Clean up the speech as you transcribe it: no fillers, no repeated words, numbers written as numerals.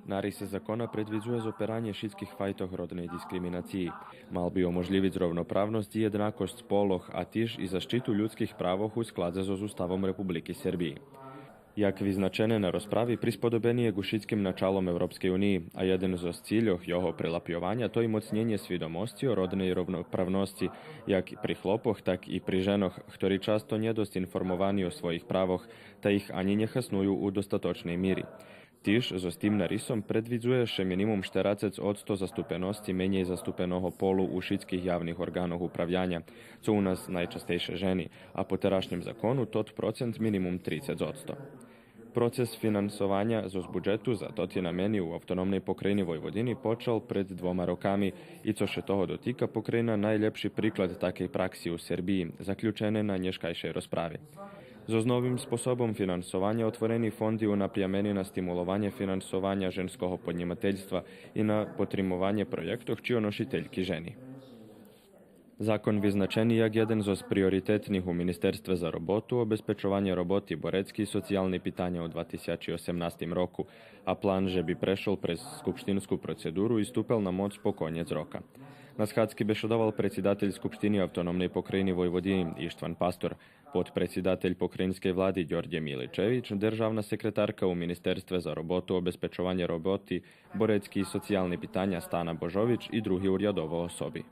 Нарис закона предвидзuje zoperanje všetkých fajtoch rodnej diskriminácii. Mal by umožliviť rovnoprávnosť i jednakost spoloch, a tiež i zaštitu ľudských právoch u skladze so Ústavom Republiky Srbiji. Jak vyznačené na rozpravi, prispodobenie k všetkým načalom Európskej únii a jeden zo cíľov jeho prelapjovania to i mocnenie svidomosti o rodnej rovnoprávnosti, jak pri chlopoch, tak i pri ženoch, ktorí často nedosť informovaní o svojich právoch, ta ich ani nechasnujú u dostatočnej míry. Tiež so s tým narysom predvidzuje še minimum 40% zastúpenosti menej zastúpeného polu u všetkých javných orgánoch upravljania, co u nás najčastejšie ženy, a po terašnjem zakonu tot procent minimum 30%. Proces finansovanja z budžetu za toti nameni u autonomnej pokrajini Vojvodini počal pred 2 rokami i co še toho dotika pokrajina najlepší príklad takej praksi u Srbiji, zaključene na nješkajšej rozpravi. So novým spôsobom finansovania otvorení fondy unapriameni na stimulovanie finansovania ženského podnimateljstva i na potrimovanie projektov čio nositeljki ženi. Zakon vyznačený jak jeden zo prioritetných u Ministerstve za robotu, obezpečovanie roboty borecký sociálne pitanja u 2018 roku, a plán, že by prešol pre skupštinskú procedúru i stúpil na moc po koniec roka. Na schádzky bešodoval predsedateľ Skupštiny autonómnej pokrajiny Vojvodiny Ištvan Pastor, podpredsedateľ pokrajinskej vlády Đorđe Miličević, državna sekretárka u Ministerstve za robotu, obezpečovanie roboty, borecký sociálne pitanja Stana Božović i drugi urjadovo osobi.